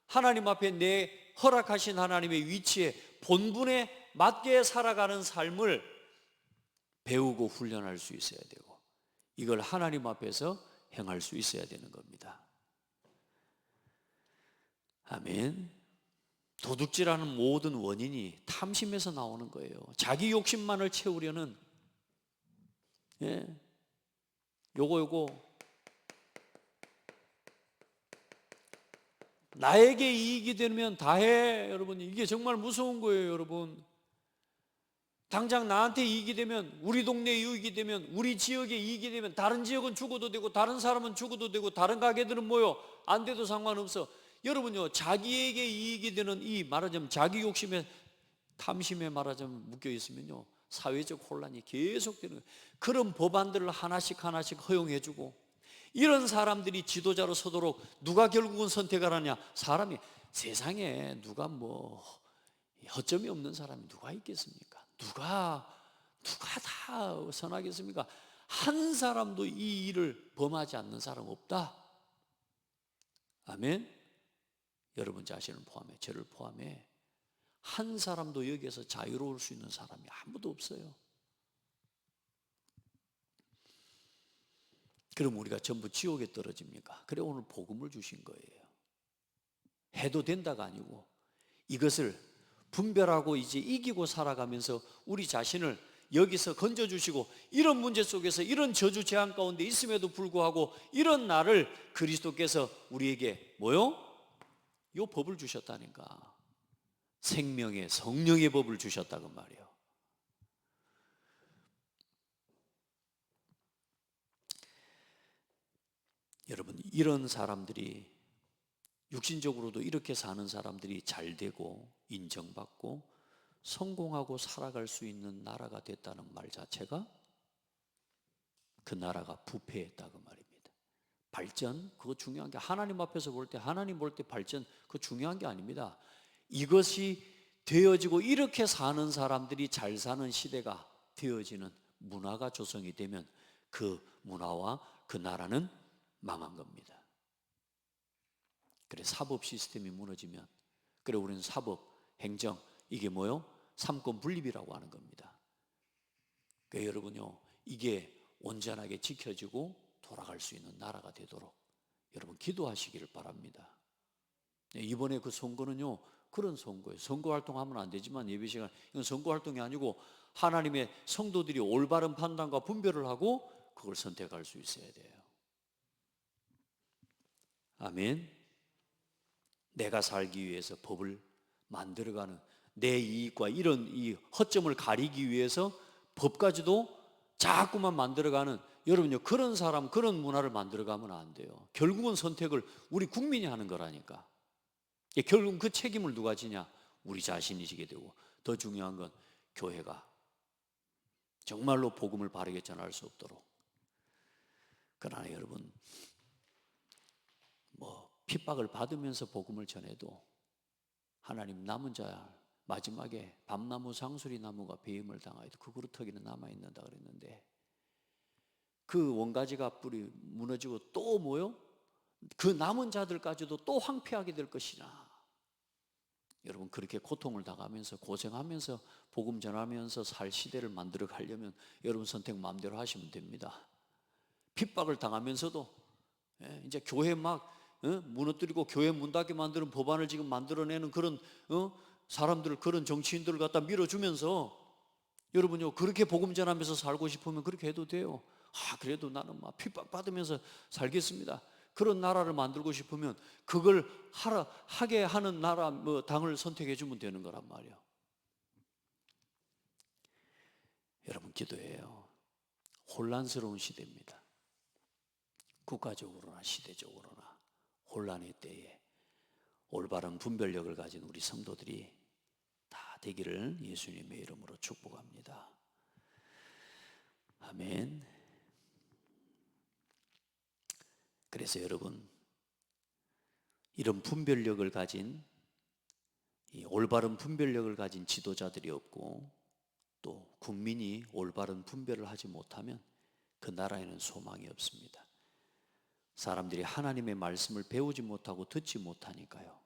하나님 앞에 내 허락하신 하나님의 위치에 본분에 맞게 살아가는 삶을 배우고 훈련할 수 있어야 되고 이걸 하나님 앞에서 행할 수 있어야 되는 겁니다. 아멘. 도둑질하는 모든 원인이 탐심에서 나오는 거예요. 자기 욕심만을 채우려는 요거 나에게 이익이 되면 다해. 여러분, 이게 정말 무서운 거예요. 여러분, 당장 나한테 이익이 되면, 우리 동네에 이익이 되면, 우리 지역에 이익이 되면 다른 지역은 죽어도 되고 다른 사람은 죽어도 되고 다른 가게들은 뭐요? 안 돼도 상관없어. 여러분요, 자기에게 이익이 되는 이 말하자면 자기 욕심에 탐심에 말하자면 묶여 있으면요, 사회적 혼란이 계속되는 거예요. 그런 법안들을 하나씩 허용해 주고, 이런 사람들이 지도자로 서도록 누가 결국은 선택을 하냐? 사람이, 세상에 누가 뭐 허점이 없는 사람이 누가 있겠습니까? 누가 다 선하겠습니까? 한 사람도 이 일을 범하지 않는 사람 없다. 아멘. 여러분 자신을 포함해, 저를 포함해 한 사람도 여기에서 자유로울 수 있는 사람이 아무도 없어요. 그럼 우리가 전부 지옥에 떨어집니까? 그래, 오늘 복음을 주신 거예요. 해도 된다가 아니고 이것을 분별하고 이제 이기고 살아가면서 우리 자신을 여기서 건져주시고, 이런 문제 속에서 이런 저주 재앙 가운데 있음에도 불구하고 이런 나를 그리스도께서 우리에게 뭐요? 요 법을 주셨다니까. 생명의 성령의 법을 주셨다고 말이에요. 여러분, 이런 사람들이, 육신적으로도 이렇게 사는 사람들이 잘 되고 인정받고 성공하고 살아갈 수 있는 나라가 됐다는 말 자체가 그 나라가 부패했다고 말입니다. 발전, 그거 중요한 게, 하나님 앞에서 볼 때, 하나님 볼 때 발전, 그거 중요한 게 아닙니다. 이것이 되어지고 이렇게 사는 사람들이 잘 사는 시대가 되어지는 문화가 조성이 되면 그 문화와 그 나라는 망한 겁니다. 그래, 사법 시스템이 무너지면, 그래, 우리는 사법, 행정, 이게 뭐요? 삼권 분립이라고 하는 겁니다. 그러니까 여러분요, 이게 온전하게 지켜지고 돌아갈 수 있는 나라가 되도록 여러분 기도하시기를 바랍니다. 이번에 그 선거는요, 그런 선거예요. 선거 활동하면 안 되지만 예배 시간, 이건 선거 활동이 아니고 하나님의 성도들이 올바른 판단과 분별을 하고 그걸 선택할 수 있어야 돼요. 아멘. 내가 살기 위해서 법을 만들어가는 내 이익과 이런 이 허점을 가리기 위해서 법까지도 자꾸만 만들어가는, 여러분요, 그런 사람, 그런 문화를 만들어가면 안 돼요. 결국은 선택을 우리 국민이 하는 거라니까. 결국 그 책임을 누가 지냐? 우리 자신이 지게 되고, 더 중요한 건 교회가 정말로 복음을 바르게 전할 수 없도록. 그러나 여러분, 핍박을 받으면서 복음을 전해도 하나님 남은 자, 마지막에 밤나무 상수리 나무가 배임을 당하여도 그 그루터기는 남아있는다 그랬는데, 그 원가지가 뿌리 무너지고 또 뭐요? 그 남은 자들까지도 또 황폐하게 될 것이나. 여러분, 그렇게 고통을 당하면서 고생하면서 복음 전하면서 살 시대를 만들어 가려면 여러분 선택 마음대로 하시면 됩니다. 핍박을 당하면서도 이제 교회 막 무너뜨리고 교회 문 닫게 만드는 법안을 지금 만들어내는 그런 사람들, 그런 정치인들을 갖다 밀어주면서 여러분요, 그렇게 복음 전하면서 살고 싶으면 그렇게 해도 돼요. 그래도 나는 막 핍박 받으면서 살겠습니다. 그런 나라를 만들고 싶으면 그걸 하게 하는 나라, 당을 선택해 주면 되는 거란 말이에요. 여러분, 기도해요. 혼란스러운 시대입니다. 국가적으로나 시대적으로나 혼란의 때에 올바른 분별력을 가진 우리 성도들이 다 되기를 예수님의 이름으로 축복합니다. 아멘. 그래서 여러분, 이런 분별력을 가진, 이 올바른 분별력을 가진 지도자들이 없고 또 국민이 올바른 분별을 하지 못하면 그 나라에는 소망이 없습니다. 사람들이 하나님의 말씀을 배우지 못하고 듣지 못하니까요,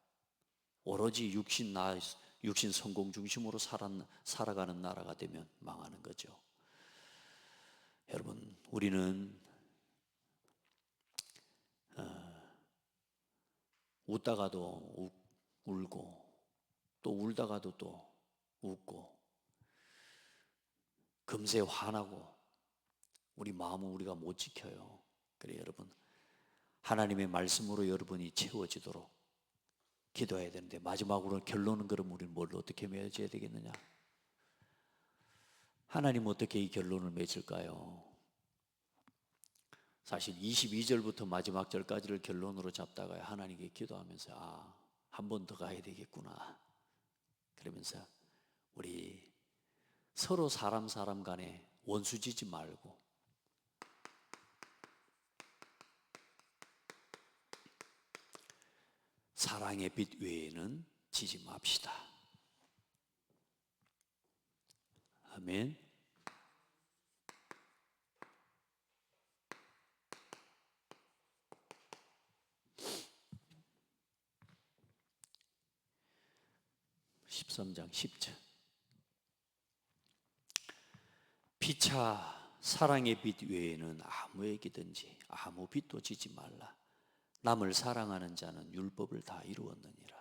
오로지 육신 성공 중심으로 살아가는 나라가 되면 망하는 거죠. 여러분, 우리는 웃다가도 울고 또 울다가도 또 웃고 금세 화나고 우리 마음은 우리가 못 지켜요. 그래 여러분, 하나님의 말씀으로 여러분이 채워지도록 기도해야 되는데, 마지막으로 결론은 그럼 우리는 뭘 어떻게 맺어야 되겠느냐? 하나님 어떻게 이 결론을 맺을까요? 사실 22절부터 마지막 절까지를 결론으로 잡다가 하나님께 기도하면서 한 번 더 가야 되겠구나, 그러면서 우리 서로 사람 간에 원수지지 말고 사랑의 빛 외에는 지지 맙시다. 아멘. (13장 10절) 피차 사랑의 빛 외에는 아무에게든지 아무 빛도 지지 말라. 남을 사랑하는 자는 율법을 다 이루었느니라.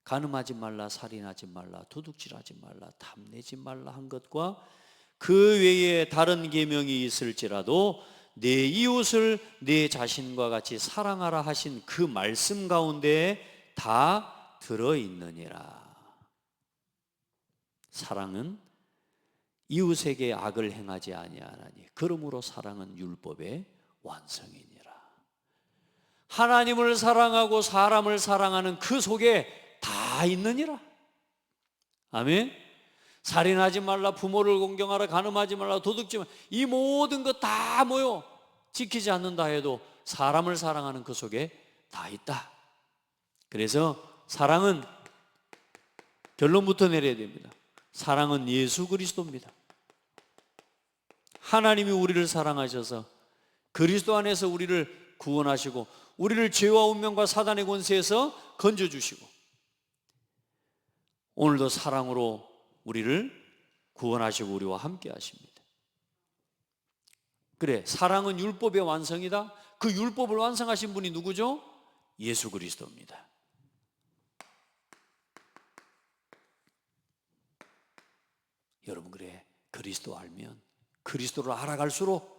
간음하지 말라, 살인하지 말라, 도둑질하지 말라, 탐내지 말라 한 것과 그 외에 다른 계명이 있을지라도 내 이웃을 내 자신과 같이 사랑하라 하신 그 말씀 가운데 다 들어있느니라. 사랑은 이웃에게 악을 행하지 아니하나니 그러므로 사랑은 율법의 완성이니라. 하나님을 사랑하고 사람을 사랑하는 그 속에 다 있느니라. 아멘. 살인하지 말라, 부모를 공경하라, 간음하지 말라, 도둑질 말라, 이 모든 것 다 뭐요? 지키지 않는다 해도 사람을 사랑하는 그 속에 다 있다. 그래서 사랑은 결론부터 내려야 됩니다. 사랑은 예수 그리스도입니다. 하나님이 우리를 사랑하셔서 그리스도 안에서 우리를 구원하시고 우리를 죄와 운명과 사단의 권세에서 건져주시고 오늘도 사랑으로 우리를 구원하시고 우리와 함께 하십니다. 그래, 사랑은 율법의 완성이다. 그 율법을 완성하신 분이 누구죠? 예수 그리스도입니다. 여러분, 그래, 그리스도 알면 그리스도를 알아갈수록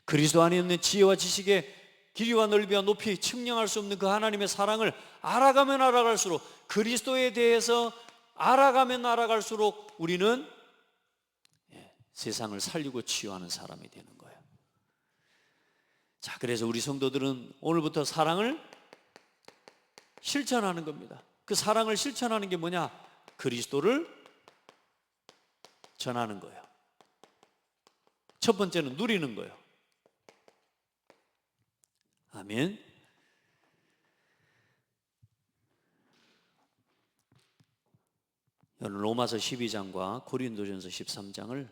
그리스도 안에 있는 지혜와 지식의 길이와 넓이와 높이 측량할 수 없는 그 하나님의 사랑을 알아가면 알아갈수록 그리스도에 대해서 알아가면 알아갈수록 우리는 세상을 살리고 치유하는 사람이 되는 거예요. 자, 그래서 우리 성도들은 오늘부터 사랑을 실천하는 겁니다. 그 사랑을 실천하는 게 뭐냐? 그리스도를 전하는 거예요. 첫 번째는 누리는 거예요. 아멘. 여러분, 로마서 12장과 고린도전서 13장을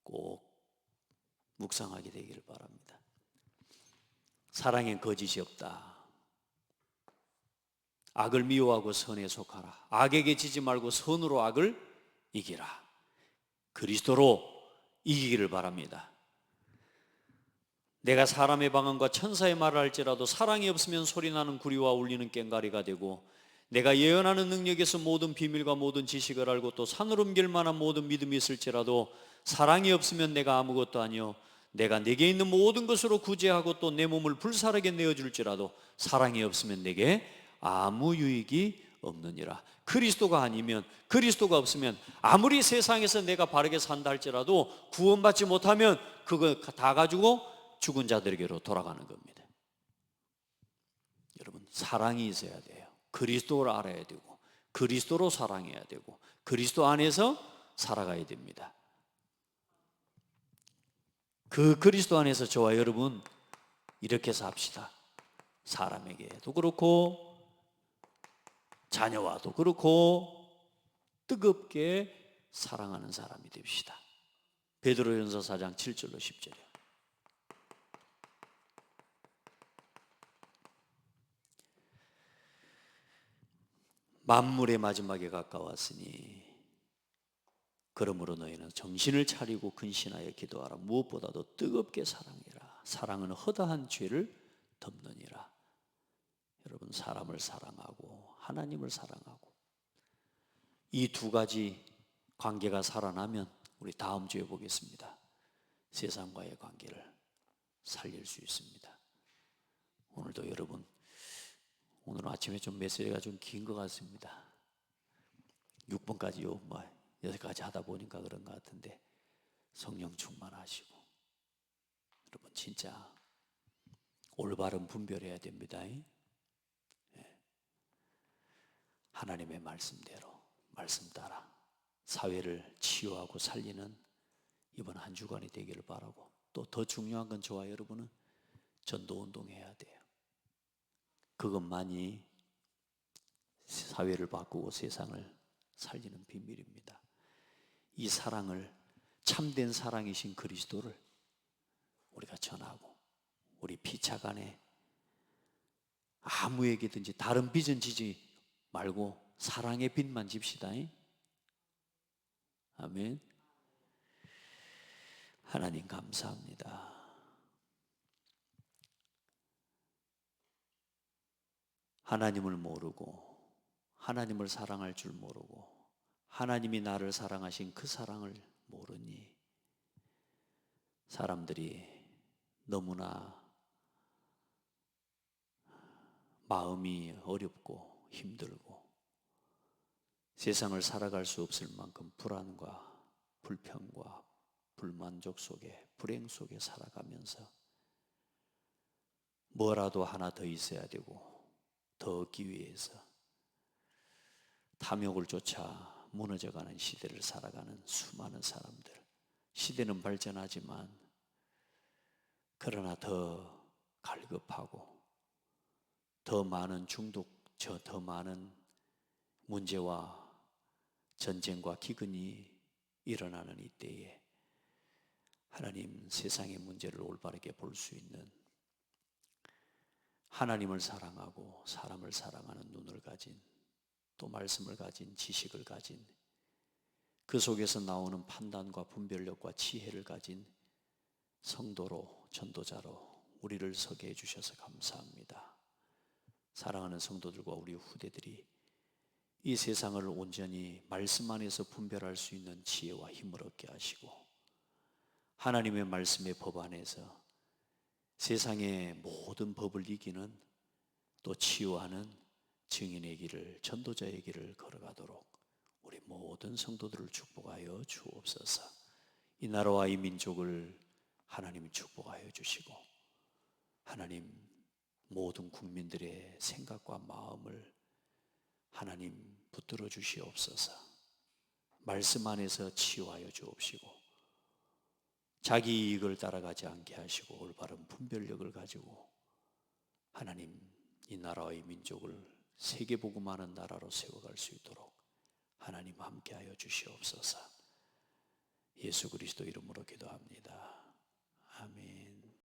꼭 묵상하게 되기를 바랍니다. 사랑엔 거짓이 없다. 악을 미워하고 선에 속하라. 악에게 지지 말고 선으로 악을 이기라. 그리스도로 이기기를 바랍니다. 내가 사람의 방언과 천사의 말을 할지라도 사랑이 없으면 소리나는 구리와 울리는 꽹과리가 되고, 내가 예언하는 능력에서 모든 비밀과 모든 지식을 알고 또 산을 옮길 만한 모든 믿음이 있을지라도 사랑이 없으면 내가 아무것도 아니요 내가 내게 있는 모든 것으로 구제하고 또 내 몸을 불사르게 내어줄지라도 사랑이 없으면 내게 아무 유익이 없느니라. 그리스도가 아니면, 그리스도가 없으면 아무리 세상에서 내가 바르게 산다 할지라도 구원받지 못하면 그거 다 가지고 죽은 자들에게로 돌아가는 겁니다. 여러분, 사랑이 있어야 돼요. 그리스도를 알아야 되고 그리스도로 사랑해야 되고 그리스도 안에서 살아가야 됩니다. 그 그리스도 안에서 저와 여러분 이렇게 삽시다. 사람에게도 그렇고 자녀와도 그렇고 뜨겁게 사랑하는 사람이 됩시다. 베드로전서 4장 7절로 10절이요. 만물의 마지막에 가까웠으니 그러므로 너희는 정신을 차리고 근신하여 기도하라. 무엇보다도 뜨겁게 사랑해라. 사랑은 허다한 죄를 덮느니라. 여러분, 사람을 사랑하고 하나님을 사랑하고 이 두 가지 관계가 살아나면 우리 다음 주에 보겠습니다. 세상과의 관계를 살릴 수 있습니다. 오늘도 여러분, 오늘 아침에 좀 메시지가 좀 긴 것 같습니다. 6번까지요, 여기까지 하다 보니까 그런 것 같은데 성령 충만하시고 여러분 진짜 올바른 분별해야 됩니다. 하나님의 말씀대로, 말씀 따라 사회를 치유하고 살리는 이번 한 주간이 되기를 바라고, 또 더 중요한 건 저와 여러분은 전도운동 해야 돼요. 그것만이 사회를 바꾸고 세상을 살리는 비밀입니다. 이 사랑을, 참된 사랑이신 그리스도를 우리가 전하고 우리 피차간에 아무에게든지 다른 빚은 지지 말고 사랑의 빚만 집시다. 아멘. 하나님 감사합니다. 하나님을 모르고 하나님을 사랑할 줄 모르고 하나님이 나를 사랑하신 그 사랑을 모르니 사람들이 너무나 마음이 어렵고 힘들고 세상을 살아갈 수 없을 만큼 불안과 불평과 불만족 속에, 불행 속에 살아가면서 뭐라도 하나 더 있어야 되고 더 얻기 위해서 탐욕을 쫓아 무너져가는 시대를 살아가는 수많은 사람들. 시대는 발전하지만 그러나 더 갈급하고 더 많은 더 많은 문제와 전쟁과 기근이 일어나는 이때에 하나님, 세상의 문제를 올바르게 볼 수 있는 하나님을 사랑하고 사람을 사랑하는 눈을 가진, 또 말씀을 가진, 지식을 가진, 그 속에서 나오는 판단과 분별력과 지혜를 가진 성도로, 전도자로 우리를 서게 해주셔서 감사합니다. 사랑하는 성도들과 우리 후대들이 이 세상을 온전히 말씀 안에서 분별할 수 있는 지혜와 힘을 얻게 하시고 하나님의 말씀의 법 안에서 세상의 모든 법을 이기는, 또 치유하는 증인의 길을, 전도자의 길을 걸어가도록 우리 모든 성도들을 축복하여 주옵소서. 이 나라와 이 민족을 하나님이 축복하여 주시고 하나님 모든 국민들의 생각과 마음을 하나님 붙들어 주시옵소서. 말씀 안에서 치유하여 주옵시고 자기 이익을 따라가지 않게 하시고 올바른 분별력을 가지고 하나님 이 나라와 이 민족을 세계복음하는 나라로 세워갈 수 있도록 하나님 함께하여 주시옵소서. 예수 그리스도 이름으로 기도합니다. 아멘.